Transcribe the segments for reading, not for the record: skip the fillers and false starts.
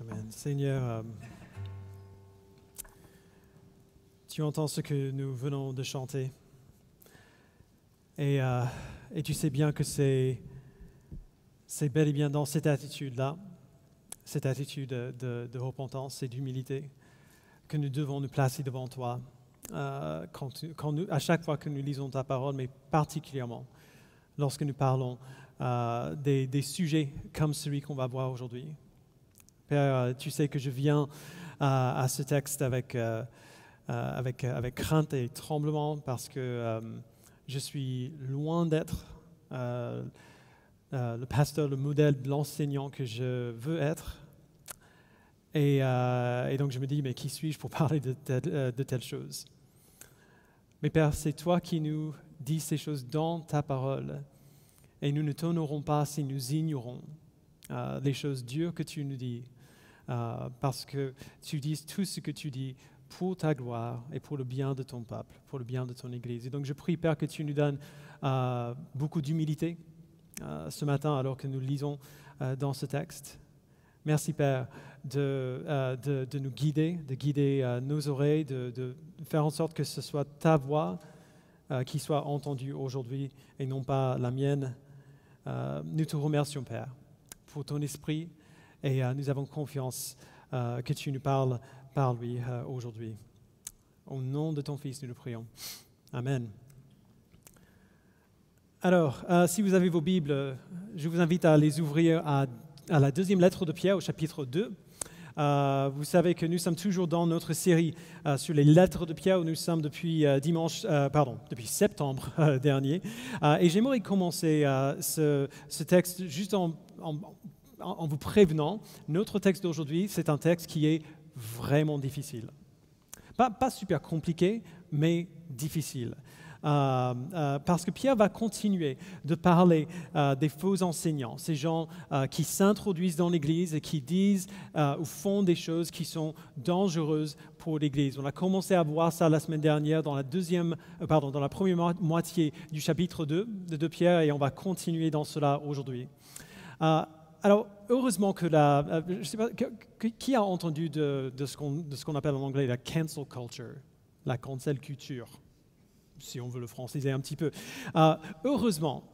Amen. Seigneur, tu entends ce que nous venons de chanter et tu sais bien que c'est bel et bien dans cette attitude-là, cette attitude de repentance et d'humilité que nous devons nous placer devant toi à chaque fois que nous lisons ta parole, mais particulièrement lorsque nous parlons des sujets comme celui qu'on va voir aujourd'hui. Père, tu sais que je viens à ce texte avec crainte et tremblement parce que je suis loin d'être le pasteur, le modèle, l'enseignant que je veux être. Et donc je me dis, mais qui suis-je pour parler de telles choses? Mais Père, c'est toi qui nous dis ces choses dans ta parole. Et nous ne t'honorons pas si nous ignorons les choses dures que tu nous dis. Parce que tu dis tout ce que tu dis pour ta gloire et pour le bien de ton peuple, pour le bien de ton Église. Et donc je prie, Père, que tu nous donnes beaucoup d'humilité ce matin alors que nous lisons dans ce texte. Merci, Père, de nous guider, de guider nos oreilles, de faire en sorte que ce soit ta voix qui soit entendue aujourd'hui et non pas la mienne. Nous te remercions, Père, pour ton esprit. Et nous avons confiance que tu nous parles par lui aujourd'hui. Au nom de ton Fils, nous le prions. Amen. Alors, si vous avez vos Bibles, je vous invite à les ouvrir à la deuxième lettre de Pierre, au chapitre 2. Vous savez que nous sommes toujours dans notre série sur les lettres de Pierre, où nous sommes depuis depuis septembre dernier. Et j'aimerais commencer ce texte juste en vous prévenant, notre texte d'aujourd'hui, c'est un texte qui est vraiment difficile. Pas super compliqué, mais difficile. Parce que Pierre va continuer de parler des faux enseignants, ces gens qui s'introduisent dans l'Église et qui disent ou font des choses qui sont dangereuses pour l'Église. On a commencé à voir ça la semaine dernière dans la première moitié du chapitre 2 de 2 Pierre, et on va continuer dans cela aujourd'hui. Alors, heureusement que je sais pas, qui a entendu de ce qu'on appelle en anglais la cancel culture, la cancel culture, si on veut le franciser un petit peu. Heureusement,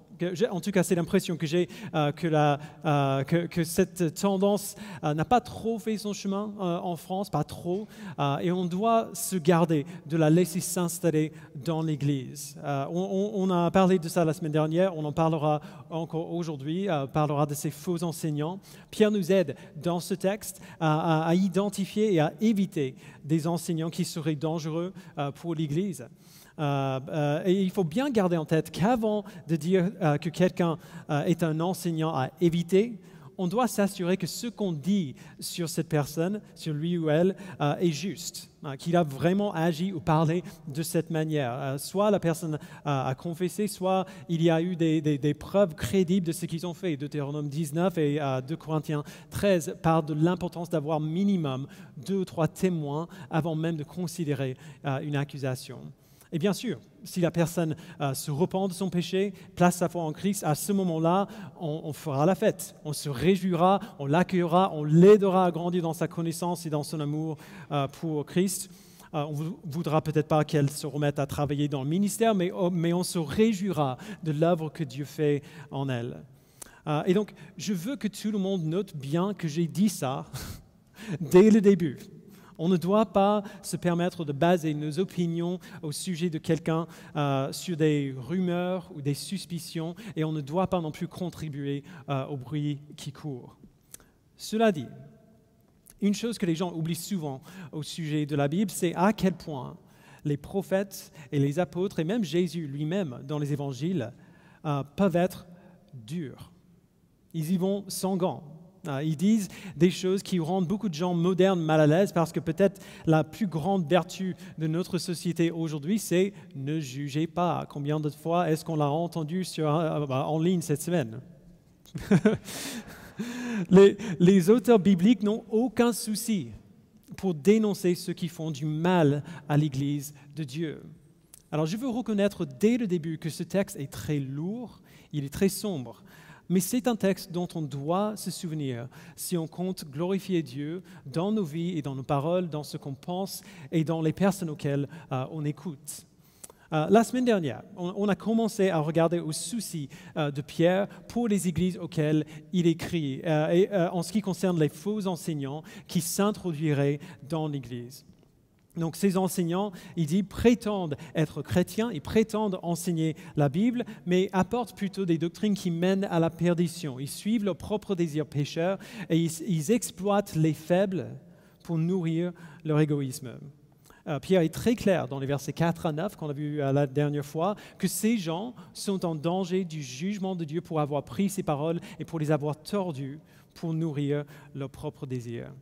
en tout cas c'est l'impression que j'ai, que cette tendance n'a pas trop fait son chemin en France, pas trop, et on doit se garder de la laisser s'installer dans l'Église. On a parlé de ça la semaine dernière, on en parlera encore aujourd'hui, parlera de ces faux enseignants. Pierre nous aide dans ce texte à identifier et à éviter des enseignants qui seraient dangereux pour l'Église. Et il faut bien garder en tête qu'avant de dire que quelqu'un est un enseignant à éviter, on doit s'assurer que ce qu'on dit sur cette personne, sur lui ou elle, est juste, qu'il a vraiment agi ou parlé de cette manière. Soit la personne a confessé, soit il y a eu des preuves crédibles de ce qu'ils ont fait. Deutéronome 19 et 2 Corinthiens 13 parlent de l'importance d'avoir minimum 2 ou 3 témoins avant même de considérer une accusation. Et bien sûr, si la personne se repent de son péché, place sa foi en Christ, à ce moment-là, on fera la fête. On se réjouira, on l'accueillera, on l'aidera à grandir dans sa connaissance et dans son amour pour Christ. On ne voudra peut-être pas qu'elle se remette à travailler dans le ministère, mais on se réjouira de l'œuvre que Dieu fait en elle. Et donc, je veux que tout le monde note bien que j'ai dit ça dès le début. On ne doit pas se permettre de baser nos opinions au sujet de quelqu'un sur des rumeurs ou des suspicions, et on ne doit pas non plus contribuer au bruit qui court. Cela dit, une chose que les gens oublient souvent au sujet de la Bible, c'est à quel point les prophètes et les apôtres, et même Jésus lui-même dans les évangiles, peuvent être durs. Ils y vont sans gants. Ils disent des choses qui rendent beaucoup de gens modernes mal à l'aise parce que peut-être la plus grande vertu de notre société aujourd'hui, c'est « ne jugez pas ». Combien de fois est-ce qu'on l'a entendu en ligne cette semaine? Les auteurs bibliques n'ont aucun souci pour dénoncer ceux qui font du mal à l'Église de Dieu. Alors je veux reconnaître dès le début que ce texte est très lourd, il est très sombre. Mais c'est un texte dont on doit se souvenir si on compte glorifier Dieu dans nos vies et dans nos paroles, dans ce qu'on pense et dans les personnes auxquelles on écoute. La semaine dernière, on a commencé à regarder aux soucis de Pierre pour les églises auxquelles il écrit, en ce qui concerne les faux enseignants qui s'introduiraient dans l'Église. Donc ces enseignants, il dit, prétendent être chrétiens, ils prétendent enseigner la Bible, mais apportent plutôt des doctrines qui mènent à la perdition. Ils suivent leurs propres désirs pécheurs et ils exploitent les faibles pour nourrir leur égoïsme. Pierre est très clair dans les versets 4 à 9, qu'on a vu la dernière fois, que ces gens sont en danger du jugement de Dieu pour avoir pris ses paroles et pour les avoir tordues pour nourrir leurs propres désirs.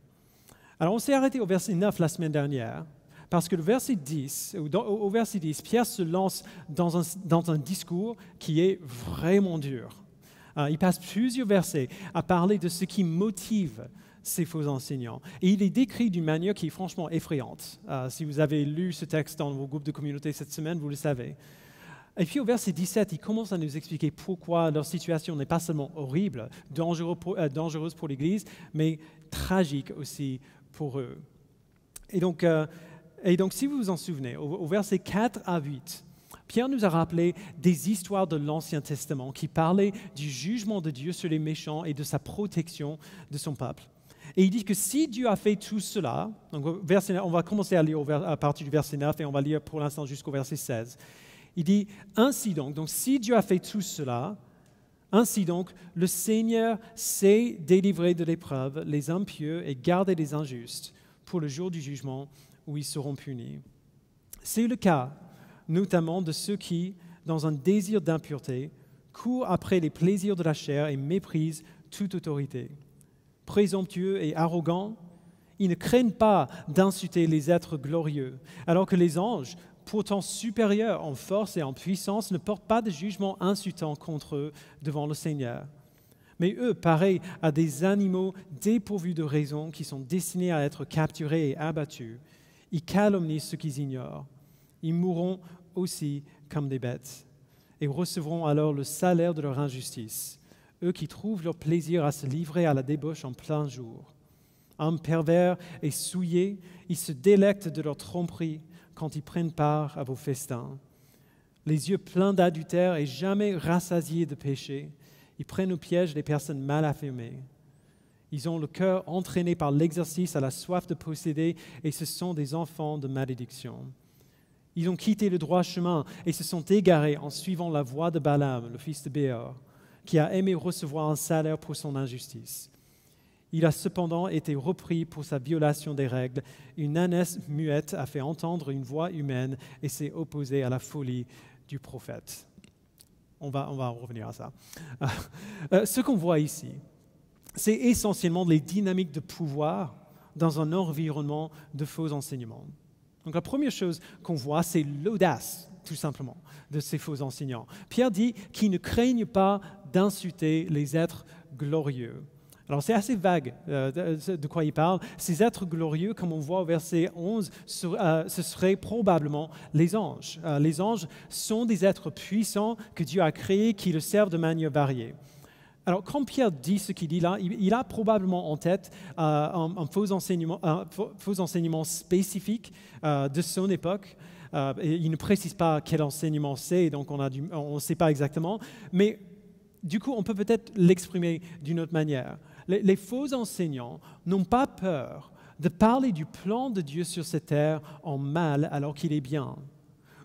Alors on s'est arrêté au verset 9 la semaine dernière, parce que au verset 10, Pierre se lance dans un discours qui est vraiment dur. Il passe plusieurs versets à parler de ce qui motive ces faux enseignants. Et il est décrit d'une manière qui est franchement effrayante. Si vous avez lu ce texte dans vos groupes de communauté cette semaine, vous le savez. Et puis au verset 17, il commence à nous expliquer pourquoi leur situation n'est pas seulement horrible, dangereuse pour l'Église, mais tragique aussi pour eux. Et donc si vous vous en souvenez, au verset 4 à 8, Pierre nous a rappelé des histoires de l'Ancien Testament qui parlaient du jugement de Dieu sur les méchants et de sa protection de son peuple. Et il dit que si Dieu a fait tout cela, donc on va commencer à lire à partir du verset 9 et on va lire pour l'instant jusqu'au verset 16. Il dit, ainsi donc si Dieu a fait tout cela, ainsi donc le Seigneur sait délivrer de l'épreuve les impieux et garder les injustes pour le jour du jugement où ils seront punis. C'est le cas notamment de ceux qui, dans un désir d'impureté, courent après les plaisirs de la chair et méprisent toute autorité. Présomptueux et arrogants, ils ne craignent pas d'insulter les êtres glorieux, alors que les anges, pourtant supérieurs en force et en puissance, ne portent pas de jugement insultant contre eux devant le Seigneur. Mais eux, pareils à des animaux dépourvus de raison qui sont destinés à être capturés et abattus, ils calomnient ceux qu'ils ignorent. Ils mourront aussi comme des bêtes et recevront alors le salaire de leur injustice. Eux qui trouvent leur plaisir à se livrer à la débauche en plein jour. Hommes pervers et souillés, ils se délectent de leur tromperie quand ils prennent part à vos festins. Les yeux pleins d'adultère et jamais rassasiés de péché, ils prennent au piège les personnes mal affirmées. Ils ont le cœur entraîné par l'exercice à la soif de posséder et ce sont des enfants de malédiction. Ils ont quitté le droit chemin et se sont égarés en suivant la voie de Balaam, le fils de Béor, qui a aimé recevoir un salaire pour son injustice. Il a cependant été repris pour sa violation des règles. Une ânesse muette a fait entendre une voix humaine et s'est opposée à la folie du prophète. On va revenir à ça. Ce qu'on voit ici, c'est essentiellement les dynamiques de pouvoir dans un environnement de faux enseignements. Donc la première chose qu'on voit, c'est l'audace, tout simplement, de ces faux enseignants. Pierre dit qu'ils ne craignent pas d'insulter les êtres glorieux. Alors c'est assez vague de quoi il parle. Ces êtres glorieux, comme on voit au verset 11, ce seraient probablement les anges. Les anges sont des êtres puissants que Dieu a créés qui le servent de manière variée. Alors, quand Pierre dit ce qu'il dit là, il a probablement en tête un faux enseignement spécifique de son époque. Et il ne précise pas quel enseignement c'est, donc on ne sait pas exactement. Mais du coup, on peut peut-être l'exprimer d'une autre manière. Les faux enseignants n'ont pas peur de parler du plan de Dieu sur cette terre en mal alors qu'il est bien.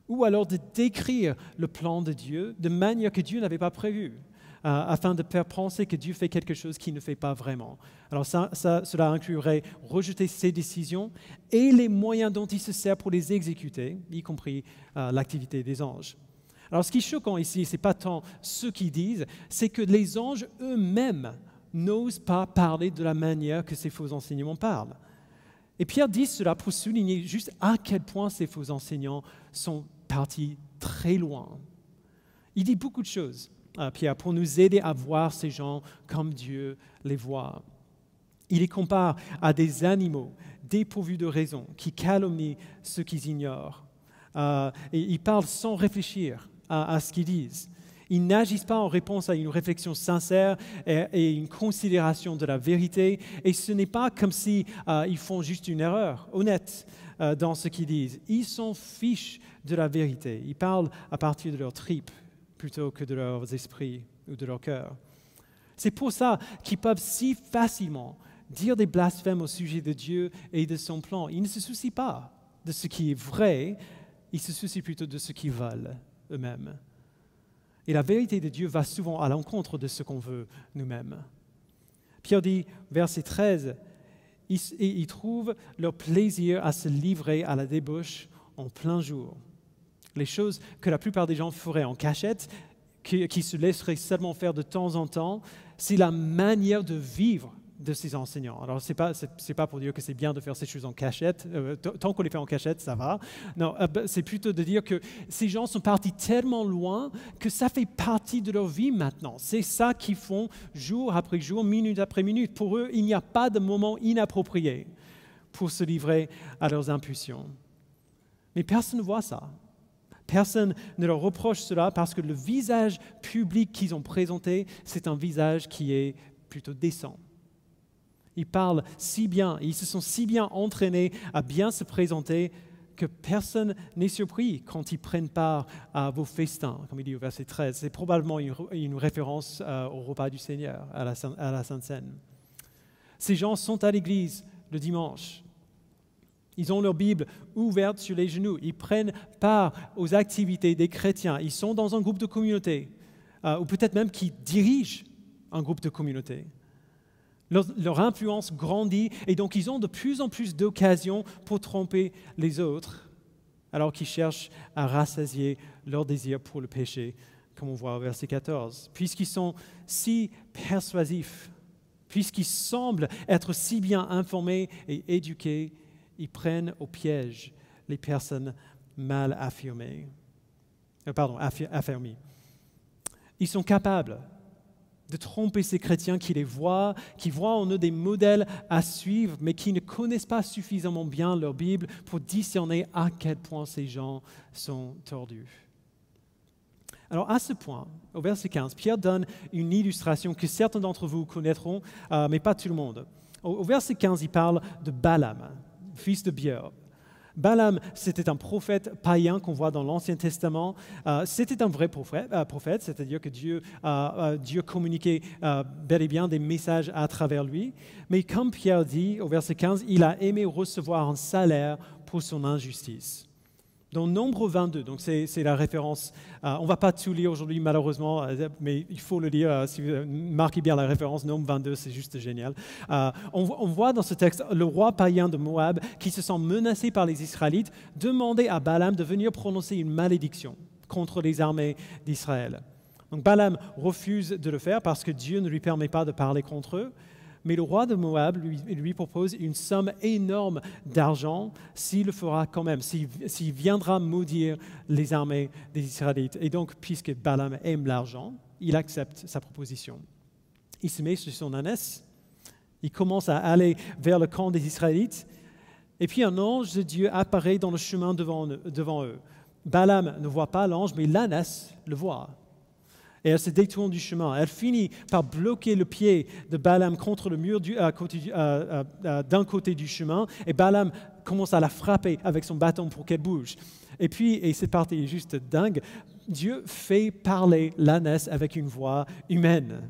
Ou alors de décrire le plan de Dieu de manière que Dieu n'avait pas prévue. Afin de faire penser que Dieu fait quelque chose qu'il ne fait pas vraiment. Alors cela inclurait rejeter ses décisions et les moyens dont il se sert pour les exécuter, y compris l'activité des anges. Alors ce qui est choquant ici, ce n'est pas tant ce qu'ils disent, c'est que les anges eux-mêmes n'osent pas parler de la manière que ces faux enseignements parlent. Et Pierre dit cela pour souligner juste à quel point ces faux enseignants sont partis très loin. Il dit beaucoup de choses. Pierre, pour nous aider à voir ces gens comme Dieu les voit. Il les compare à des animaux dépourvus de raison, qui calomnient ceux qu'ils ignorent. Et ils parlent sans réfléchir à ce qu'ils disent. Ils n'agissent pas en réponse à une réflexion sincère et une considération de la vérité. Et ce n'est pas comme si ils font juste une erreur honnête dans ce qu'ils disent. Ils s'en fichent de la vérité. Ils parlent à partir de leurs tripes plutôt que de leurs esprits ou de leur cœur. C'est pour ça qu'ils peuvent si facilement dire des blasphèmes au sujet de Dieu et de son plan. Ils ne se soucient pas de ce qui est vrai, ils se soucient plutôt de ce qu'ils veulent eux-mêmes. Et la vérité de Dieu va souvent à l'encontre de ce qu'on veut nous-mêmes. Pierre dit, verset 13, ils trouvent leur plaisir à se livrer à la débauche en plein jour. Les choses que la plupart des gens feraient en cachette, qui se laisseraient seulement faire de temps en temps, c'est la manière de vivre de ces enseignants. Alors, c'est pas pour dire que c'est bien de faire ces choses en cachette. Tant qu'on les fait en cachette, ça va. Non, c'est plutôt de dire que ces gens sont partis tellement loin que ça fait partie de leur vie maintenant. C'est ça qu'ils font jour après jour, minute après minute. Pour eux, il n'y a pas de moment inapproprié pour se livrer à leurs impulsions. Mais personne ne voit ça. Personne ne leur reproche cela parce que le visage public qu'ils ont présenté, c'est un visage qui est plutôt décent. Ils parlent si bien, ils se sont si bien entraînés à bien se présenter que personne n'est surpris quand ils prennent part à vos festins, comme il dit au verset 13. C'est probablement une référence au repas du Seigneur, à la Sainte Seine. Ces gens sont à l'église le dimanche. Ils ont leur Bible ouverte sur les genoux. Ils prennent part aux activités des chrétiens. Ils sont dans un groupe de communauté, ou peut-être même qu'ils dirigent un groupe de communauté. Leur influence grandit et donc ils ont de plus en plus d'occasions pour tromper les autres alors qu'ils cherchent à rassasier leur désir pour le péché, comme on voit au verset 14. Puisqu'ils sont si persuasifs, puisqu'ils semblent être si bien informés et éduqués, ils prennent au piège les personnes mal affermies. Ils sont capables de tromper ces chrétiens qui voient en eux des modèles à suivre, mais qui ne connaissent pas suffisamment bien leur Bible pour discerner à quel point ces gens sont tordus. Alors à ce point, au verset 15, Pierre donne une illustration que certains d'entre vous connaîtront, mais pas tout le monde. Au verset 15, il parle de Balaam, fils de Beor. Balaam, c'était un prophète païen qu'on voit dans l'Ancien Testament. C'était un vrai prophète, c'est-à-dire que Dieu communiquait bel et bien des messages à travers lui. Mais comme Pierre dit au verset 15, il a aimé recevoir un salaire pour son injustice. Dans Nombre 22, donc c'est la référence, on ne va pas tout lire aujourd'hui malheureusement, mais il faut le lire, si vous marquez bien la référence, Nombre 22, c'est juste génial. On voit dans ce texte le roi païen de Moab qui se sent menacé par les Israélites, demander à Balaam de venir prononcer une malédiction contre les armées d'Israël. Donc Balaam refuse de le faire parce que Dieu ne lui permet pas de parler contre eux. Mais le roi de Moab lui propose une somme énorme d'argent s'il le fera quand même, s'il viendra maudire les armées des Israélites. Et donc, puisque Balaam aime l'argent, il accepte sa proposition. Il se met sur son ânesse, il commence à aller vers le camp des Israélites, et puis un ange de Dieu apparaît dans le chemin devant eux. Balaam ne voit pas l'ange, mais l'ânesse le voit. Et elle se détourne du chemin. Elle finit par bloquer le pied de Balaam contre le mur d'un côté du chemin. Et Balaam commence à la frapper avec son bâton pour qu'elle bouge. Et puis, et cette partie est juste dingue, Dieu fait parler l'ânesse avec une voix humaine.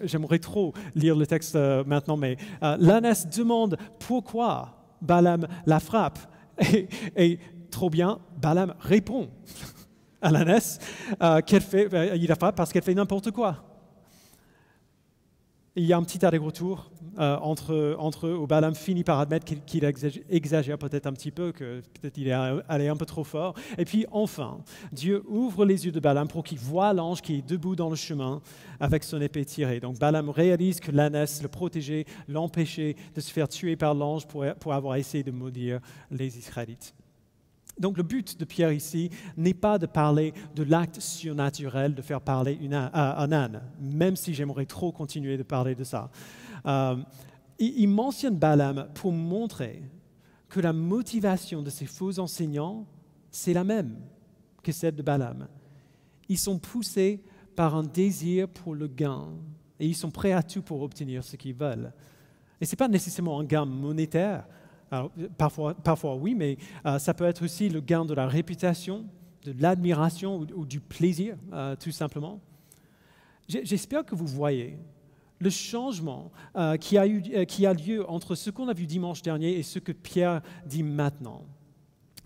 J'aimerais trop lire le texte maintenant, mais l'ânesse demande pourquoi Balaam la frappe. Et trop bien, Balaam répond à l'ânesse il la frappe parce qu'elle fait n'importe quoi. Il y a un petit aller-retour entre eux où Balaam finit par admettre qu'il exagère peut-être un petit peu, que peut-être il est allé un peu trop fort. Et puis enfin, Dieu ouvre les yeux de Balaam pour qu'il voie l'ange qui est debout dans le chemin avec son épée tirée. Donc Balaam réalise que l'ânesse le protégeait, l'empêchait de se faire tuer par l'ange pour avoir essayé de maudire les Israélites. Donc le but de Pierre ici n'est pas de parler de l'acte surnaturel de faire parler un âne, même si j'aimerais trop continuer de parler de ça. Il mentionne Balaam pour montrer que la motivation de ces faux enseignants, c'est la même que celle de Balaam. Ils sont poussés par un désir pour le gain et ils sont prêts à tout pour obtenir ce qu'ils veulent. Et ce n'est pas nécessairement un gain monétaire. Alors, parfois oui, mais ça peut être aussi le gain de la réputation, de l'admiration ou du plaisir, tout simplement. J'espère que vous voyez le changement qui a lieu entre ce qu'on a vu dimanche dernier et ce que Pierre dit maintenant.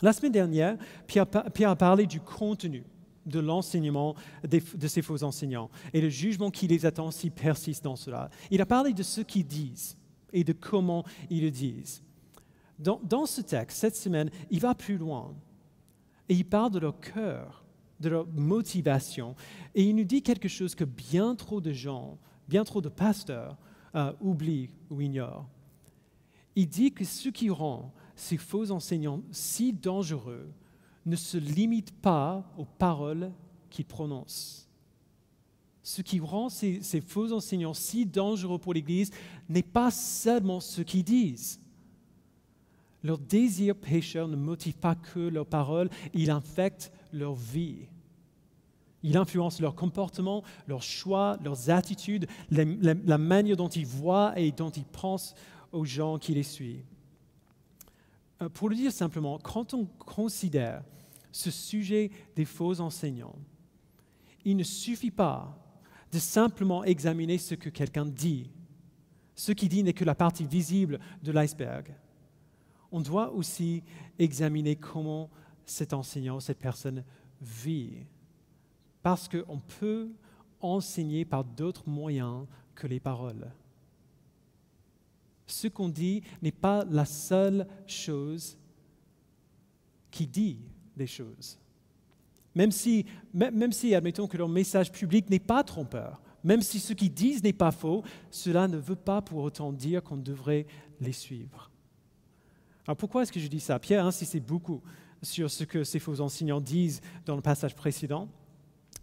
La semaine dernière, Pierre a parlé du contenu de l'enseignement de ces faux enseignants et le jugement qui les attend s'ils persistent dans cela. Il a parlé de ce qu'ils disent et de comment ils le disent. Dans ce texte, cette semaine, il va plus loin et il parle de leur cœur, de leur motivation et il nous dit quelque chose que bien trop de gens, bien trop de pasteurs oublient ou ignorent. Il dit que ce qui rend ces faux enseignants si dangereux ne se limite pas aux paroles qu'ils prononcent. Ce qui rend ces faux enseignants si dangereux pour l'Église n'est pas seulement ce qu'ils disent. Leur désir pécheur ne motive pas que leurs paroles, il infecte leur vie. Il influence leur comportement, leurs choix, leurs attitudes, la manière dont ils voient et dont ils pensent aux gens qui les suivent. Pour le dire simplement, quand on considère ce sujet des faux enseignants, il ne suffit pas de simplement examiner ce que quelqu'un dit. Ce qu'il dit n'est que la partie visible de l'iceberg. On doit aussi examiner comment cet enseignant, cette personne vit. Parce qu'on peut enseigner par d'autres moyens que les paroles. Ce qu'on dit n'est pas la seule chose qui dit des choses. Même si, admettons que leur message public n'est pas trompeur, même si ce qu'ils disent n'est pas faux, cela ne veut pas pour autant dire qu'on devrait les suivre. Alors pourquoi est-ce que je dis ça? Pierre insiste beaucoup sur ce que ces faux enseignants disent dans le passage précédent.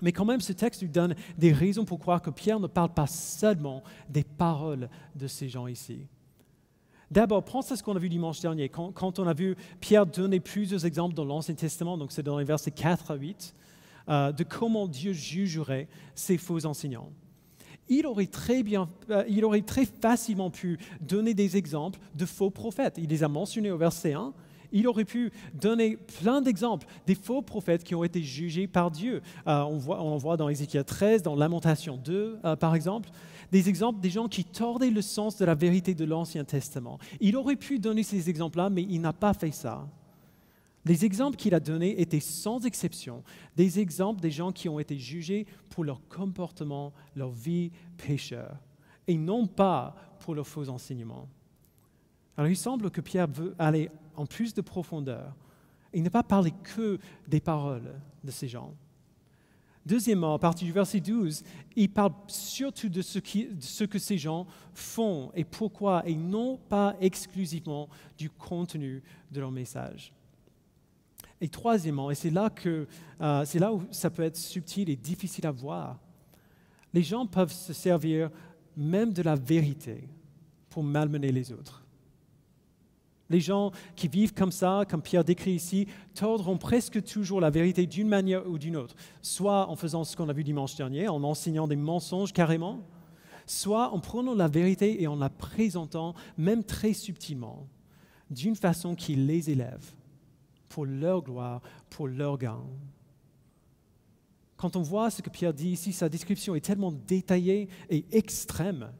Mais quand même, ce texte lui donne des raisons pour croire que Pierre ne parle pas seulement des paroles de ces gens ici. D'abord, pense à ce qu'on a vu dimanche dernier, quand on a vu Pierre donner plusieurs exemples dans l'Ancien Testament, donc c'est dans les versets 4 à 8, de comment Dieu jugerait ces faux enseignants. Il aurait très facilement pu donner des exemples de faux prophètes. Il les a mentionnés au verset 1. Il aurait pu donner plein d'exemples des faux prophètes qui ont été jugés par Dieu. On en voit dans Ézéchiel 13, dans Lamentation 2, par exemple, des exemples des gens qui tordaient le sens de la vérité de l'Ancien Testament. Il aurait pu donner ces exemples-là, mais il n'a pas fait ça. Les exemples qu'il a donnés étaient sans exception des exemples des gens qui ont été jugés pour leur comportement, leur vie pécheur, et non pas pour leurs faux enseignements. Alors il semble que Pierre veut aller en plus de profondeur et ne pas parler que des paroles de ces gens. Deuxièmement, à partir du verset 12, il parle surtout de ce que ces gens font et pourquoi, et non pas exclusivement du contenu de leur message. Et troisièmement, et c'est là où ça peut être subtil et difficile à voir, les gens peuvent se servir même de la vérité pour malmener les autres. Les gens qui vivent comme ça, comme Pierre décrit ici, tordront presque toujours la vérité d'une manière ou d'une autre, soit en faisant ce qu'on a vu dimanche dernier, en enseignant des mensonges carrément, soit en prenant la vérité et en la présentant, même très subtilement, d'une façon qui les élève, pour leur gloire, pour leur gain. Quand on voit ce que Pierre dit ici, sa description est tellement détaillée et extrême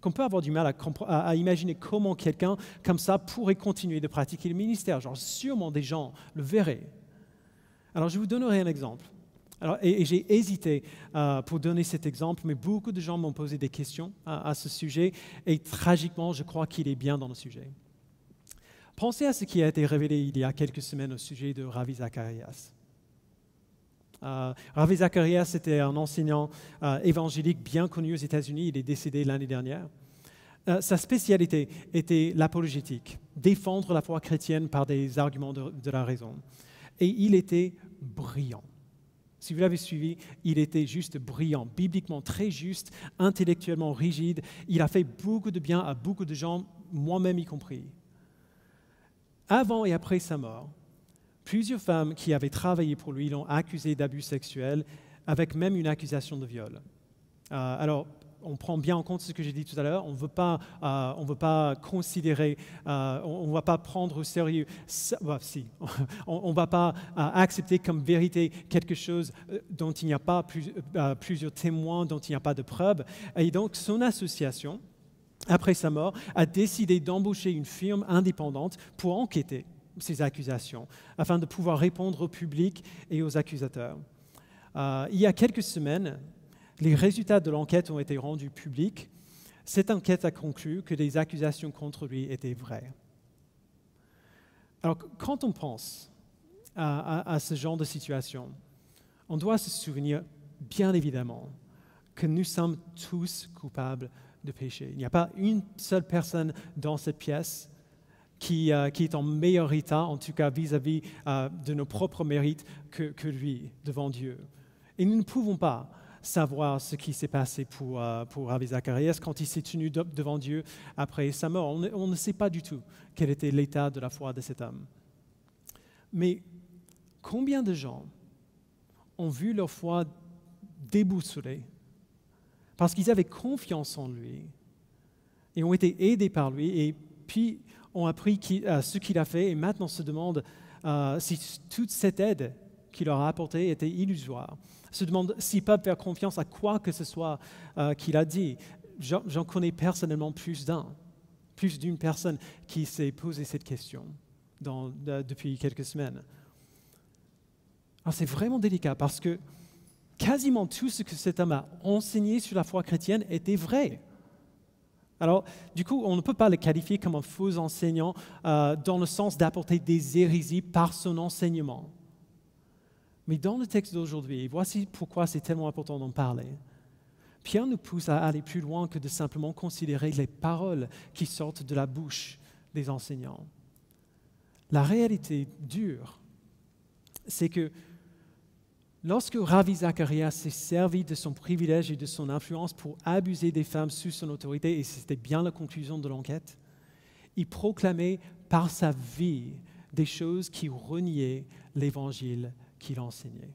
qu'on peut avoir du mal à imaginer comment quelqu'un comme ça pourrait continuer de pratiquer le ministère. Genre, sûrement des gens le verraient. Alors, je vous donnerai un exemple. Et j'ai hésité pour donner cet exemple, mais beaucoup de gens m'ont posé des questions à ce sujet, et tragiquement, je crois qu'il est bien dans le sujet. Pensez à ce qui a été révélé il y a quelques semaines au sujet de Ravi Zacharias. Ravi Zacharias était un enseignant évangélique bien connu aux États-Unis. Il est décédé l'année dernière. Sa spécialité était l'apologétique, défendre la foi chrétienne par des arguments de la raison. Et il était brillant. Si vous l'avez suivi, il était juste brillant, bibliquement très juste, intellectuellement rigide. Il a fait beaucoup de bien à beaucoup de gens, moi-même y compris. Avant et après sa mort, plusieurs femmes qui avaient travaillé pour lui l'ont accusé d'abus sexuels avec même une accusation de viol. Alors, on prend bien en compte ce que j'ai dit tout à l'heure. On ne veut pas considérer, on ne va pas prendre au sérieux. On ne va pas accepter comme vérité quelque chose dont il n'y a pas plusieurs témoins, dont il n'y a pas de preuves. Et donc, son association, après sa mort, a décidé d'embaucher une firme indépendante pour enquêter ces accusations, afin de pouvoir répondre au public et aux accusateurs. Il y a quelques semaines, les résultats de l'enquête ont été rendus publics. Cette enquête a conclu que les accusations contre lui étaient vraies. Alors, quand on pense à ce genre de situation, on doit se souvenir, bien évidemment, que nous sommes tous coupables de péché. Il n'y a pas une seule personne dans cette pièce qui est en meilleur état, en tout cas vis-à-vis de nos propres mérites, que lui, devant Dieu. Et nous ne pouvons pas savoir ce qui s'est passé pour Ravi Zacharias quand il s'est tenu devant Dieu après sa mort. On ne sait pas du tout quel était l'état de la foi de cet homme. Mais combien de gens ont vu leur foi déboussolée parce qu'ils avaient confiance en lui et ont été aidés par lui et puis ont appris ce qu'il a fait et maintenant se demandent si toute cette aide qu'il leur a apportée était illusoire, se demandent s'ils peuvent faire confiance à quoi que ce soit qu'il a dit. J'en connais personnellement plus d'une personne qui s'est posé cette question depuis quelques semaines. Alors c'est vraiment délicat parce que quasiment tout ce que cet homme a enseigné sur la foi chrétienne était vrai. Alors, du coup, on ne peut pas le qualifier comme un faux enseignant dans le sens d'apporter des hérésies par son enseignement. Mais dans le texte d'aujourd'hui, voici pourquoi c'est tellement important d'en parler. Pierre nous pousse à aller plus loin que de simplement considérer les paroles qui sortent de la bouche des enseignants. La réalité dure, c'est que lorsque Ravi Zacharias s'est servi de son privilège et de son influence pour abuser des femmes sous son autorité, et c'était bien la conclusion de l'enquête, il proclamait par sa vie des choses qui reniaient l'évangile qu'il enseignait.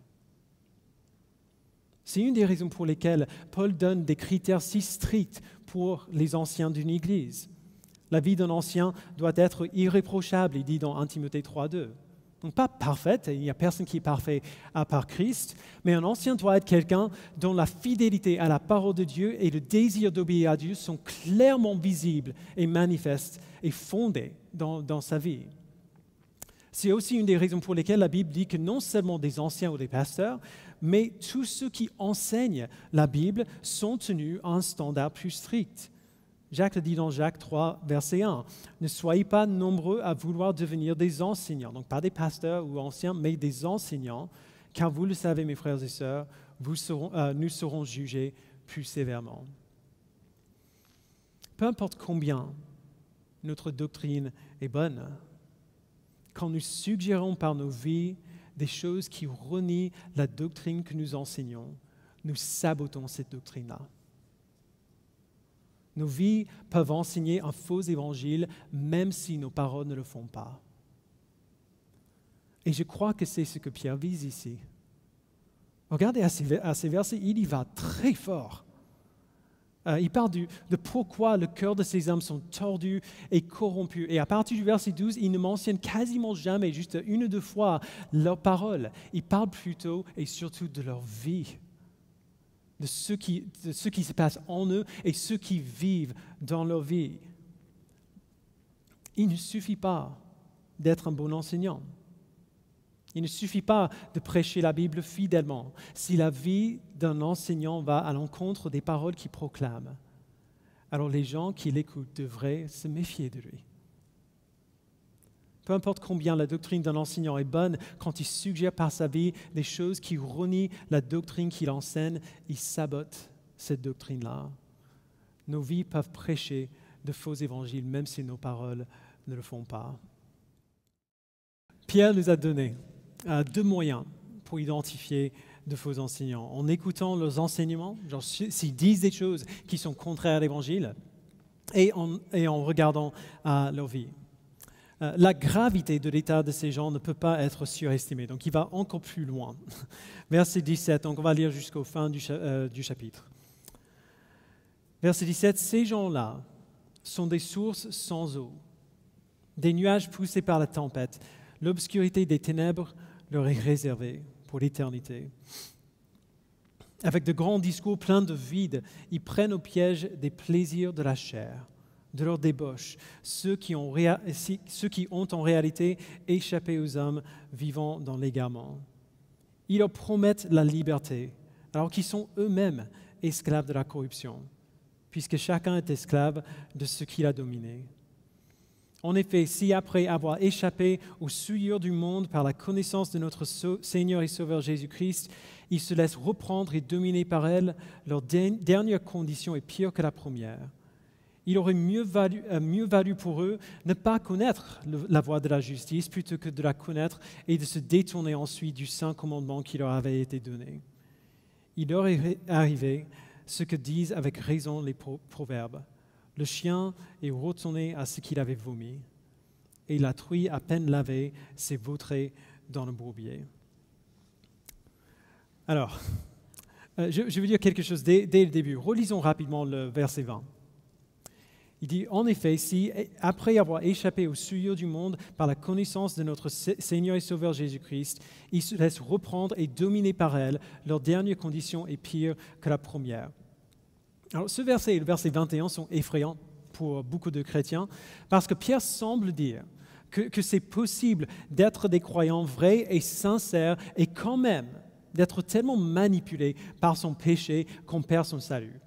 C'est une des raisons pour lesquelles Paul donne des critères si stricts pour les anciens d'une église. La vie d'un ancien doit être irréprochable, il dit dans 1 Timothée 3,2. Donc pas parfaite, il n'y a personne qui est parfait à part Christ, mais un ancien doit être quelqu'un dont la fidélité à la parole de Dieu et le désir d'obéir à Dieu sont clairement visibles et manifestes et fondés dans sa vie. C'est aussi une des raisons pour lesquelles la Bible dit que non seulement des anciens ou des pasteurs, mais tous ceux qui enseignent la Bible sont tenus à un standard plus strict. Jacques le dit dans Jacques 3, verset 1. « Ne soyez pas nombreux à vouloir devenir des enseignants. » Donc pas des pasteurs ou anciens, mais des enseignants. Car vous le savez, mes frères et sœurs, nous serons jugés plus sévèrement. Peu importe combien notre doctrine est bonne, quand nous suggérons par nos vies des choses qui renient la doctrine que nous enseignons, nous sabotons cette doctrine-là. Nos vies peuvent enseigner un faux évangile, même si nos paroles ne le font pas. Et je crois que c'est ce que Pierre vise ici. Regardez à ces versets, il y va très fort. Il parle de pourquoi le cœur de ces hommes sont tordus et corrompus. Et à partir du verset 12, il ne mentionne quasiment jamais, juste une ou deux fois, leurs paroles. Il parle plutôt et surtout de leur vie, de ce qui se passe en eux et ceux qui vivent dans leur vie. Il ne suffit pas d'être un bon enseignant. Il ne suffit pas de prêcher la Bible fidèlement. Si la vie d'un enseignant va à l'encontre des paroles qu'il proclame, alors les gens qui l'écoutent devraient se méfier de lui. Peu importe combien la doctrine d'un enseignant est bonne, quand il suggère par sa vie des choses qui renient la doctrine qu'il enseigne, il sabote cette doctrine-là. Nos vies peuvent prêcher de faux évangiles, même si nos paroles ne le font pas. Pierre nous a donné 2 moyens pour identifier de faux enseignants. En écoutant leurs enseignements, genre s'ils disent des choses qui sont contraires à l'Évangile, et en regardant leur vie. La gravité de l'état de ces gens ne peut pas être surestimée. Donc il va encore plus loin. Verset 17, donc on va lire jusqu'au fin du chapitre. Verset 17, ces gens-là sont des sources sans eau, des nuages poussés par la tempête. L'obscurité des ténèbres leur est réservée pour l'éternité. Avec de grands discours pleins de vide, ils prennent au piège des plaisirs de la chair, de leur débauche, ceux qui ont en réalité échappé aux hommes vivant dans l'égarement. Ils leur promettent la liberté, alors qu'ils sont eux-mêmes esclaves de la corruption, puisque chacun est esclave de ce qu'il a dominé. En effet, si après avoir échappé aux souillures du monde par la connaissance de notre Seigneur et Sauveur Jésus-Christ, ils se laissent reprendre et dominer par elle, leur dernière condition est pire que la première. Il aurait mieux valu pour eux ne pas connaître la voie de la justice plutôt que de la connaître et de se détourner ensuite du saint commandement qui leur avait été donné. Il leur est arrivé ce que disent avec raison les proverbes. Le chien est retourné à ce qu'il avait vomi, et la truie à peine lavée s'est vautrée dans le bourbier. Alors, je veux dire quelque chose dès le début. Relisons rapidement le verset 20. Il dit, en effet, si, après avoir échappé aux souillures du monde par la connaissance de notre Seigneur et Sauveur Jésus-Christ, ils se laissent reprendre et dominer par elle, leur dernière condition est pire que la première. Alors, ce verset et le verset 21 sont effrayants pour beaucoup de chrétiens parce que Pierre semble dire que c'est possible d'être des croyants vrais et sincères et quand même d'être tellement manipulé par son péché qu'on perd son salut.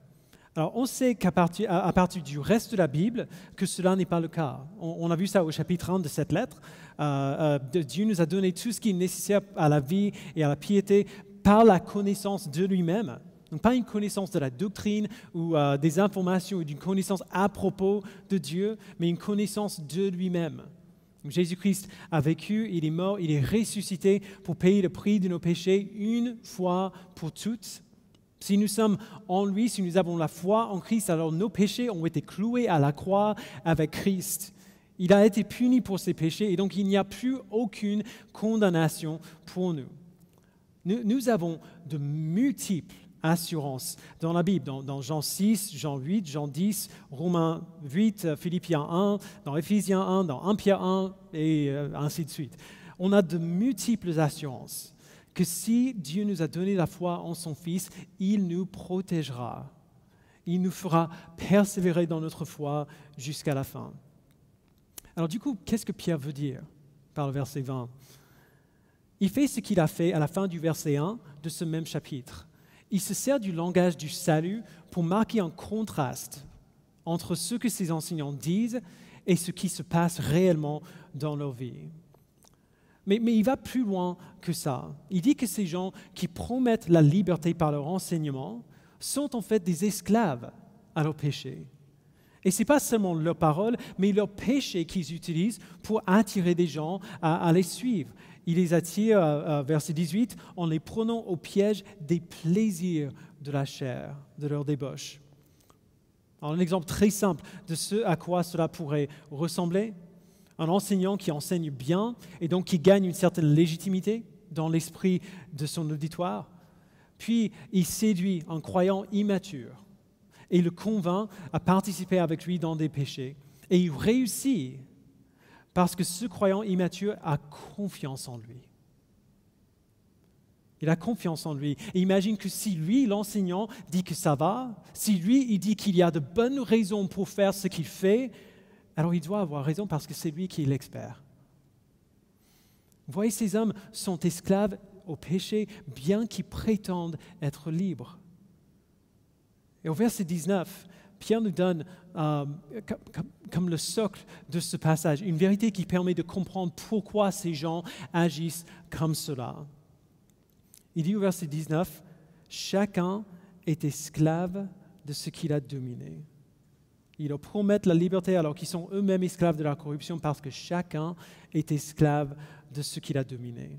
Alors, on sait qu'à partir du reste de la Bible, que cela n'est pas le cas. On a vu ça au chapitre 1 de cette lettre. Dieu nous a donné tout ce qui est nécessaire à la vie et à la piété par la connaissance de lui-même. Donc, pas une connaissance de la doctrine ou des informations ou d'une connaissance à propos de Dieu, mais une connaissance de lui-même. Jésus-Christ a vécu, il est mort, il est ressuscité pour payer le prix de nos péchés une fois pour toutes. Si nous sommes en lui, si nous avons la foi en Christ, alors nos péchés ont été cloués à la croix avec Christ. Il a été puni pour ses péchés et donc il n'y a plus aucune condamnation pour nous. Nous avons de multiples assurances dans la Bible, dans Jean 6, Jean 8, Jean 10, Romains 8, Philippiens 1, dans Éphésiens 1, dans 1 Pierre 1 et ainsi de suite. On a de multiples assurances que si Dieu nous a donné la foi en son Fils, il nous protégera. Il nous fera persévérer dans notre foi jusqu'à la fin. Alors du coup, qu'est-ce que Pierre veut dire par le verset 20 ? Il fait ce qu'il a fait à la fin du verset 1 de ce même chapitre. Il se sert du langage du salut pour marquer un contraste entre ce que ses enseignants disent et ce qui se passe réellement dans leur vie. Mais il va plus loin que ça. Il dit que ces gens qui promettent la liberté par leur enseignement sont en fait des esclaves à leur péché. Et ce n'est pas seulement leur parole, mais leur péché qu'ils utilisent pour attirer des gens à les suivre. Il les attire, verset 18, en les prenant au piège des plaisirs de la chair, de leur débauche. Alors, un exemple très simple de ce à quoi cela pourrait ressembler. Un enseignant qui enseigne bien et donc qui gagne une certaine légitimité dans l'esprit de son auditoire. Puis, il séduit un croyant immature et le convainc à participer avec lui dans des péchés. Et il réussit parce que ce croyant immature a confiance en lui. Il a confiance en lui. Et imagine que si lui, l'enseignant, dit que ça va, si lui, il dit qu'il y a de bonnes raisons pour faire ce qu'il fait, alors il doit avoir raison parce que c'est lui qui est l'expert. Vous voyez, ces hommes sont esclaves au péché, bien qu'ils prétendent être libres. Et au verset 19, Pierre nous donne comme le socle de ce passage, une vérité qui permet de comprendre pourquoi ces gens agissent comme cela. Il dit au verset 19, « Chacun est esclave de ce qu'il a dominé. » Ils leur promettent la liberté alors qu'ils sont eux-mêmes esclaves de la corruption parce que chacun est esclave de ce qu'il a dominé.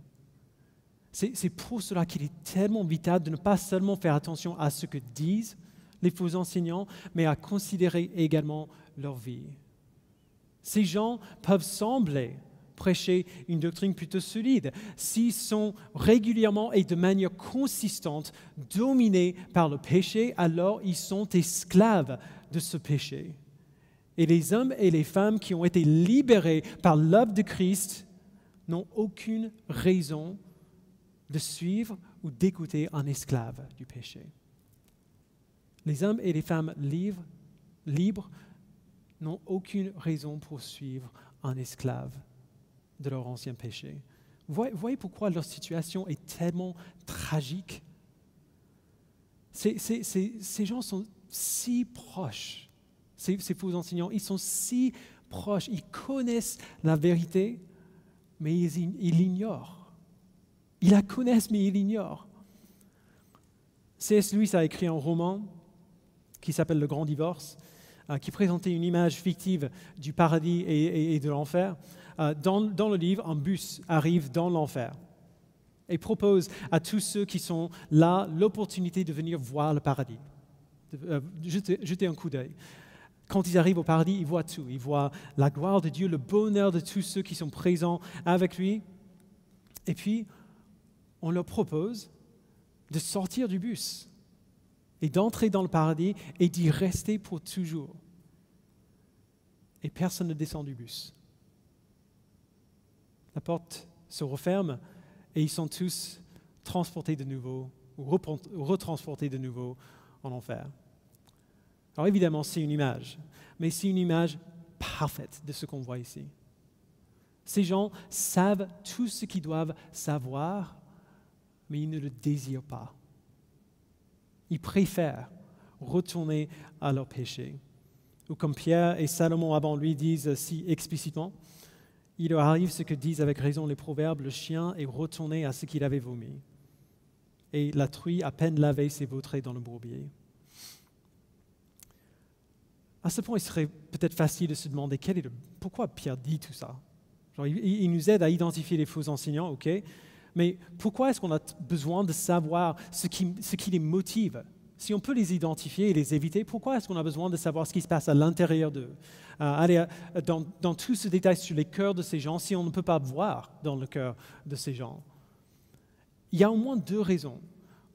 C'est pour cela qu'il est tellement vital de ne pas seulement faire attention à ce que disent les faux enseignants, mais à considérer également leur vie. Ces gens peuvent sembler prêcher une doctrine plutôt solide s'ils sont régulièrement et de manière consistante dominés par le péché, alors ils sont esclaves de ce péché. Et les hommes et les femmes qui ont été libérés par l'œuvre de Christ n'ont aucune raison de suivre ou d'écouter un esclave du péché. Les hommes et les femmes libres n'ont aucune raison pour suivre un esclave de leur ancien péché. Voyez pourquoi leur situation est tellement tragique. Ces gens sont si proches, ces faux enseignants, ils sont si proches, ils connaissent la vérité, mais ils l'ignorent. Ils la connaissent, mais ils l'ignorent. C.S. Lewis a écrit un roman qui s'appelle Le Grand Divorce, qui présentait une image fictive du paradis et de l'enfer. Dans le livre, un bus arrive dans l'enfer et propose à tous ceux qui sont là l'opportunité de venir voir le paradis, de jeter un coup d'œil. Quand ils arrivent au paradis, ils voient tout. Ils voient la gloire de Dieu, le bonheur de tous ceux qui sont présents avec lui. Et puis, on leur propose de sortir du bus et d'entrer dans le paradis et d'y rester pour toujours. Et personne ne descend du bus. La porte se referme et ils sont tous transportés de nouveau, ou retransportés de nouveau en enfer. Alors évidemment, c'est une image, mais c'est une image parfaite de ce qu'on voit ici. Ces gens savent tout ce qu'ils doivent savoir, mais ils ne le désirent pas. Ils préfèrent retourner à leur péché. Ou comme Pierre et Salomon avant lui disent si explicitement, il leur arrive ce que disent avec raison les proverbes, le chien est retourné à ce qu'il avait vomi. Et la truie, à peine lavée, s'est vautrée dans le bourbier. À ce point, il serait peut-être facile de se demander pourquoi Pierre dit tout ça. Genre, il nous aide à identifier les faux enseignants, ok, mais pourquoi est-ce qu'on a besoin de savoir ce qui les motive? Si on peut les identifier et les éviter, pourquoi est-ce qu'on a besoin de savoir ce qui se passe à l'intérieur d'eux? Aller dans tout ce détail sur les cœurs de ces gens, si on ne peut pas voir dans le cœur de ces gens. Il y a au moins 2 raisons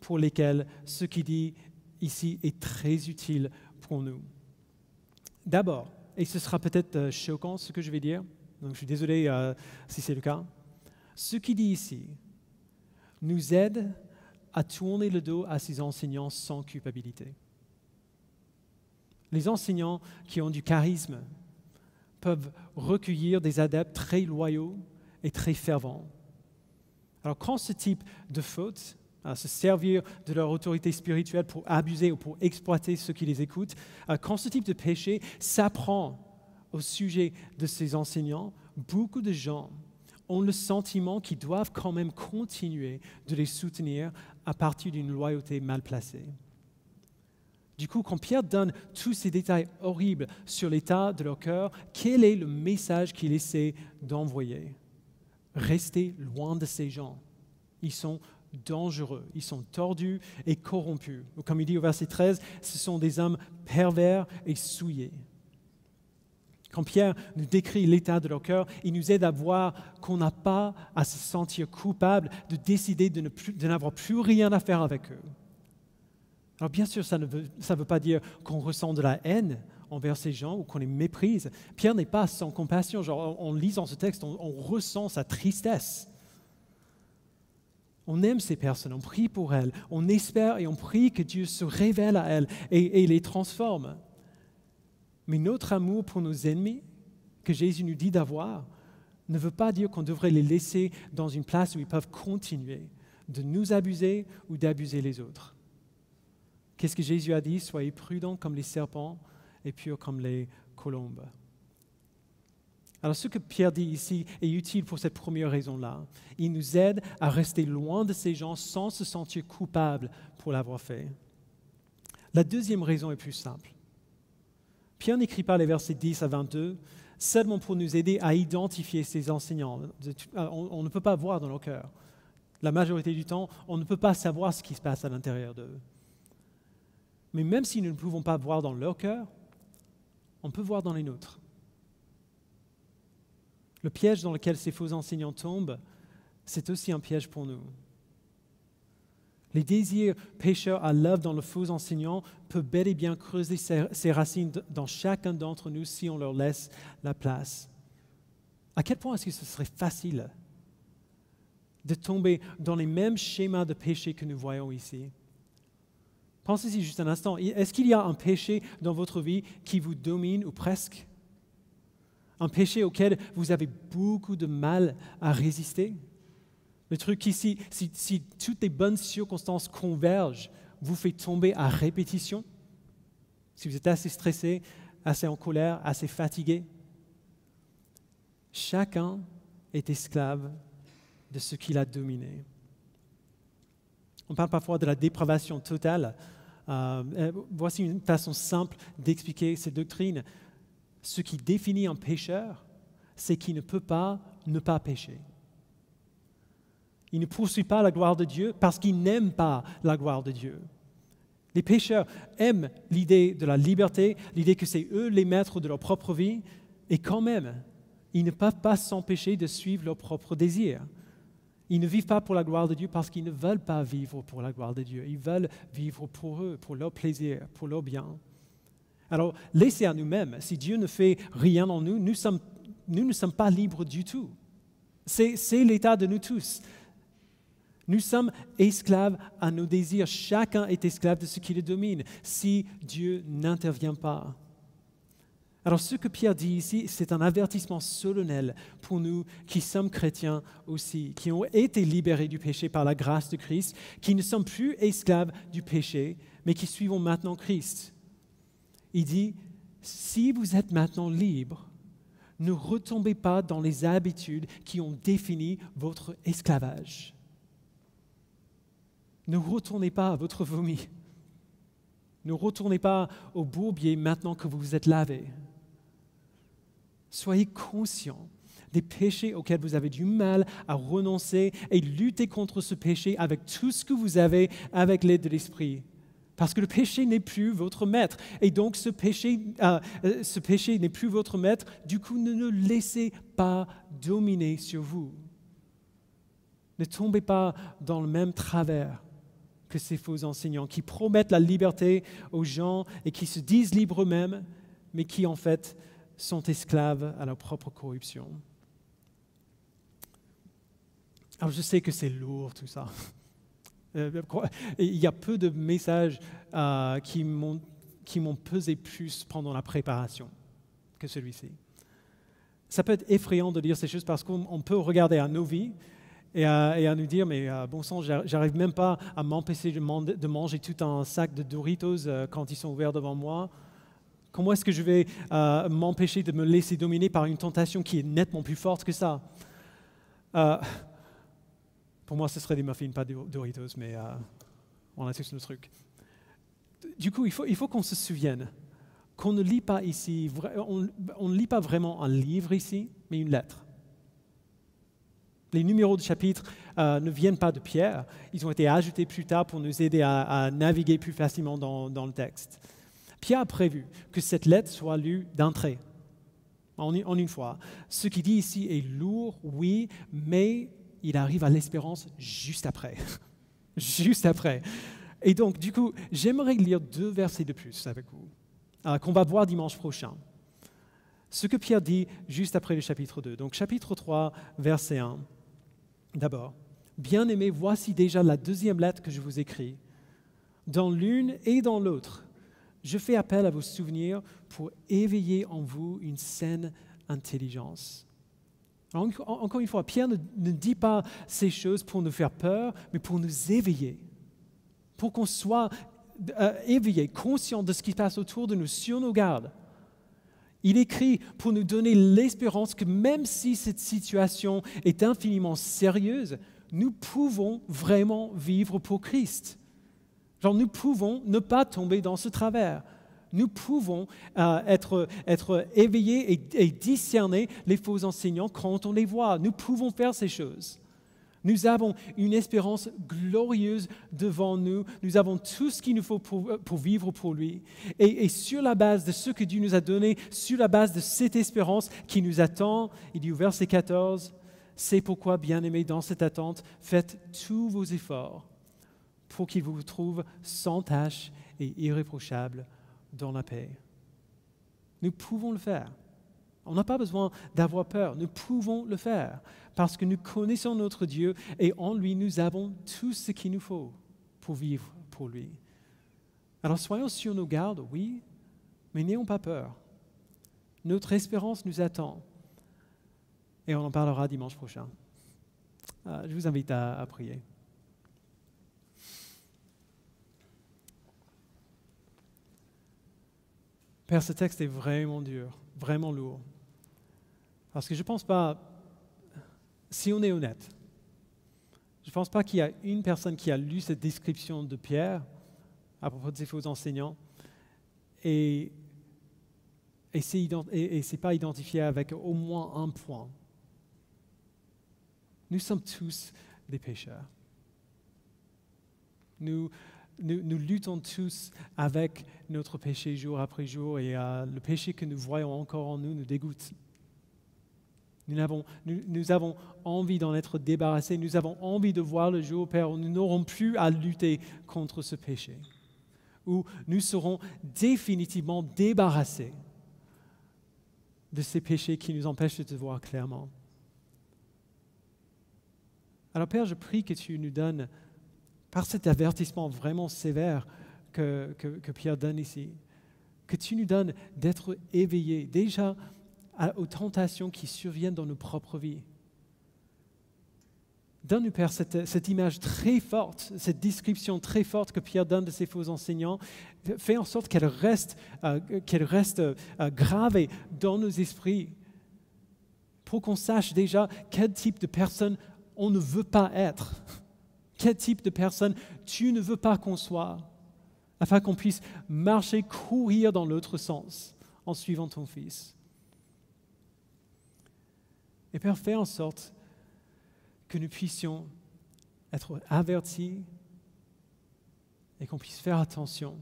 pour lesquelles ce qu'il dit ici est très utile pour nous. D'abord, et ce sera peut-être choquant ce que je vais dire, donc je suis désolé si c'est le cas, ce qu'il dit ici nous aide à tourner le dos à ces enseignants sans culpabilité. Les enseignants qui ont du charisme peuvent recueillir des adeptes très loyaux et très fervents. Alors quand ce type de faute, se servir de leur autorité spirituelle pour abuser ou pour exploiter ceux qui les écoutent, quand ce type de péché s'apprend au sujet de ces enseignants, beaucoup de gens ont le sentiment qu'ils doivent quand même continuer de les soutenir à partir d'une loyauté mal placée. Du coup, quand Pierre donne tous ces détails horribles sur l'état de leur cœur, quel est le message qu'il essaie d'envoyer? Restez loin de ces gens. Ils sont dangereux, ils sont tordus et corrompus. Ou comme il dit au verset 13, ce sont des hommes pervers et souillés. Quand Pierre nous décrit l'état de leur cœur, il nous aide à voir qu'on n'a pas à se sentir coupable de décider de n'avoir plus rien à faire avec eux. Alors bien sûr, ça ne veut pas dire qu'on ressent de la haine envers ces gens ou qu'on les méprise. Pierre n'est pas sans compassion. Genre, en lisant ce texte, on ressent sa tristesse. On aime ces personnes, on prie pour elles, on espère et on prie que Dieu se révèle à elles et les transforme. Mais notre amour pour nos ennemis, que Jésus nous dit d'avoir, ne veut pas dire qu'on devrait les laisser dans une place où ils peuvent continuer de nous abuser ou d'abuser les autres. Qu'est-ce que Jésus a dit? Soyez prudents comme les serpents et purs comme les colombes. Alors ce que Pierre dit ici est utile pour cette première raison-là. Il nous aide à rester loin de ces gens sans se sentir coupable pour l'avoir fait. La deuxième raison est plus simple. Pierre n'écrit pas les versets 10 à 22 seulement pour nous aider à identifier ces enseignants. On ne peut pas voir dans leur cœur. La majorité du temps, on ne peut pas savoir ce qui se passe à l'intérieur d'eux. Mais même si nous ne pouvons pas voir dans leur cœur, on peut voir dans les nôtres. Le piège dans lequel ces faux enseignants tombent, c'est aussi un piège pour nous. Les désirs pécheurs à l'œuvre dans le faux enseignant peuvent bel et bien creuser ses racines dans chacun d'entre nous si on leur laisse la place. À quel point est-ce que ce serait facile de tomber dans les mêmes schémas de péché que nous voyons ici? Pensez-y juste un instant. Est-ce qu'il y a un péché dans votre vie qui vous domine ou presque? Un péché auquel vous avez beaucoup de mal à résister? Le truc ici, si toutes les bonnes circonstances convergent, vous fait tomber à répétition? Si vous êtes assez stressé, assez en colère, assez fatigué? Chacun est esclave de ce qu'il a dominé. On parle parfois de la dépravation totale. Voici une façon simple d'expliquer cette doctrine. Ce qui définit un pécheur, c'est qu'il ne peut pas ne pas pécher. Il ne poursuit pas la gloire de Dieu parce qu'il n'aime pas la gloire de Dieu. Les pécheurs aiment l'idée de la liberté, l'idée que c'est eux les maîtres de leur propre vie, et quand même, ils ne peuvent pas s'empêcher de suivre leurs propres désirs. Ils ne vivent pas pour la gloire de Dieu parce qu'ils ne veulent pas vivre pour la gloire de Dieu. Ils veulent vivre pour eux, pour leur plaisir, pour leur bien. Alors, laissez à nous-mêmes, si Dieu ne fait rien en nous, nous ne sommes pas libres du tout. C'est l'état de nous tous. Nous sommes esclaves à nos désirs. Chacun est esclave de ce qui le domine, si Dieu n'intervient pas. Alors ce que Pierre dit ici, c'est un avertissement solennel pour nous qui sommes chrétiens aussi, qui ont été libérés du péché par la grâce de Christ, qui ne sommes plus esclaves du péché, mais qui suivons maintenant Christ. Il dit, si vous êtes maintenant libres, ne retombez pas dans les habitudes qui ont défini votre esclavage. Ne retournez pas à votre vomi. Ne retournez pas au bourbier maintenant que vous vous êtes lavé. Soyez conscients des péchés auxquels vous avez du mal à renoncer et luttez contre ce péché avec tout ce que vous avez avec l'aide de l'Esprit. Parce que le péché n'est plus votre maître. Et donc ce péché n'est plus votre maître. Du coup, ne le laissez pas dominer sur vous. Ne tombez pas dans le même travers que ces faux enseignants qui promettent la liberté aux gens et qui se disent libres eux-mêmes, mais qui en fait sont esclaves à leur propre corruption. Alors je sais que c'est lourd tout ça. Il y a peu de messages qui m'ont pesé plus pendant la préparation que celui-ci. Ça peut être effrayant de lire ces choses parce qu'on peut regarder à nos vies et à nous dire, mais bon sang, j'arrive même pas à m'empêcher de manger tout un sac de Doritos quand ils sont ouverts devant moi. Comment est-ce que je vais m'empêcher de me laisser dominer par une tentation qui est nettement plus forte que ça? Pour moi, ce serait des muffins, pas des Doritos, mais on a tous nos trucs. Du coup, il faut qu'on se souvienne qu'on ne lit pas ici, on ne lit pas vraiment un livre ici, mais une lettre. Les numéros de chapitre ne viennent pas de Pierre, ils ont été ajoutés plus tard pour nous aider à naviguer plus facilement dans le texte. Pierre a prévu que cette lettre soit lue d'un trait, en une fois. Ce qu'il dit ici est lourd, oui, mais il arrive à l'espérance juste après. Juste après. Et donc, du coup, j'aimerais lire 2 versets de plus avec vous, qu'on va voir dimanche prochain. Ce que Pierre dit juste après le chapitre 2. Donc, chapitre 3, verset 1. D'abord, « Bien-aimés, voici déjà la 2e lettre que je vous écris. Dans l'une et dans l'autre, je fais appel à vos souvenirs pour éveiller en vous une saine intelligence. » Encore une fois, Pierre ne dit pas ces choses pour nous faire peur, mais pour nous éveiller, pour qu'on soit éveillé, conscient de ce qui se passe autour de nous, sur nos gardes. Il écrit pour nous donner l'espérance que même si cette situation est infiniment sérieuse, nous pouvons vraiment vivre pour Christ. Nous pouvons ne pas tomber dans ce travers. Nous pouvons être éveillés et discerner les faux enseignants quand on les voit. Nous pouvons faire ces choses. Nous avons une espérance glorieuse devant nous. Nous avons tout ce qu'il nous faut pour vivre pour lui. Et sur la base de ce que Dieu nous a donné, sur la base de cette espérance qui nous attend, il dit au verset 14, « C'est pourquoi, bien-aimés, dans cette attente, faites tous vos efforts pour qu'il vous trouve sans tache et irréprochable dans la paix. » Nous pouvons le faire. On n'a pas besoin d'avoir peur. Nous pouvons le faire parce que nous connaissons notre Dieu et en lui, nous avons tout ce qu'il nous faut pour vivre pour lui. Alors soyons sur nos gardes, oui, mais n'ayons pas peur. Notre espérance nous attend et on en parlera dimanche prochain. Je vous invite à prier. Père, ce texte est vraiment dur, vraiment lourd. Parce que je ne pense pas, si on est honnête, je ne pense pas qu'il y a une personne qui a lu cette description de Pierre à propos de ses faux enseignants et c'est pas identifié avec au moins un point. Nous sommes tous des pécheurs. Nous luttons tous avec notre péché jour après jour et le péché que nous voyons encore en nous dégoûte. Nous avons envie d'en être débarrassés, nous avons envie de voir le jour, Père, où nous n'aurons plus à lutter contre ce péché, où nous serons définitivement débarrassés de ces péchés qui nous empêchent de te voir clairement. Alors Père, je prie que tu nous donnes, par cet avertissement vraiment sévère que Pierre donne ici, que tu nous donnes d'être éveillés déjà aux tentations qui surviennent dans nos propres vies. Donne-nous, Père, cette image très forte, cette description très forte que Pierre donne de ces faux enseignants. Fais en sorte qu'elle reste gravée dans nos esprits pour qu'on sache déjà quel type de personne on ne veut pas être, quel type de personne tu ne veux pas qu'on soit, afin qu'on puisse marcher, courir dans l'autre sens en suivant ton Fils. Et Père, fais en sorte que nous puissions être avertis et qu'on puisse faire attention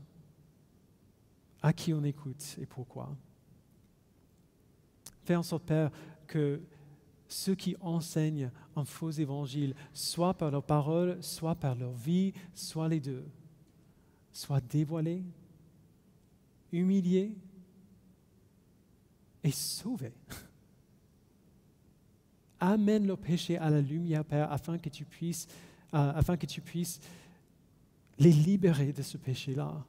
à qui on écoute et pourquoi. Fais en sorte, Père, que ceux qui enseignent un faux évangile, soit par leurs paroles, soit par leur vie, soit les deux, soient dévoilés, humiliés et sauvés. Amène le péché à la lumière, Père, afin que tu puisses les libérer de ce péché-là.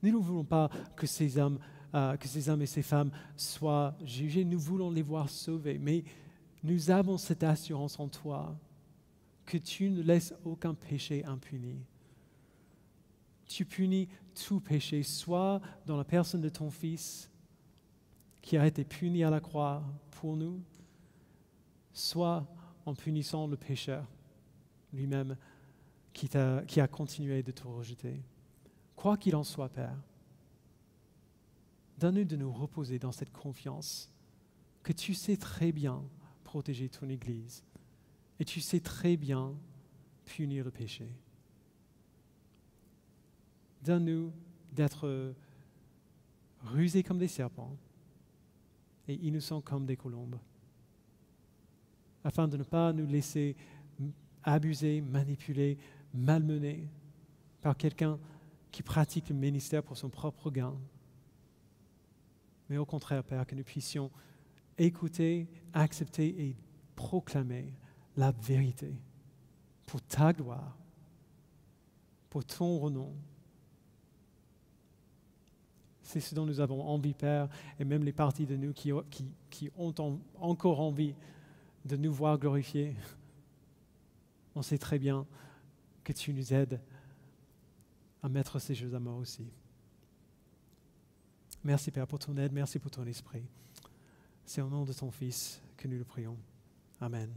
Nous ne voulons pas que ces hommes et ces femmes soient jugés, nous voulons les voir sauvés, mais nous avons cette assurance en toi que tu ne laisses aucun péché impuni. Tu punis tout péché, soit dans la personne de ton Fils qui a été puni à la croix pour nous, soit en punissant le pécheur lui-même qui a continué de te rejeter. Quoi qu'il en soit, Père, donne-nous de nous reposer dans cette confiance que tu sais très bien protéger ton Église et tu sais très bien punir le péché. Donne-nous d'être rusés comme des serpents et innocents comme des colombes, afin de ne pas nous laisser abuser, manipuler, malmener par quelqu'un qui pratique le ministère pour son propre gain. Mais au contraire, Père, que nous puissions écouter, accepter et proclamer la vérité pour ta gloire, pour ton renom. C'est ce dont nous avons envie, Père, et même les parties de nous qui ont encore envie de nous voir glorifiés. On sait très bien que tu nous aides à mettre ces choses à mort aussi. Merci, Père, pour ton aide, merci pour ton esprit. C'est au nom de ton Fils que nous le prions. Amen.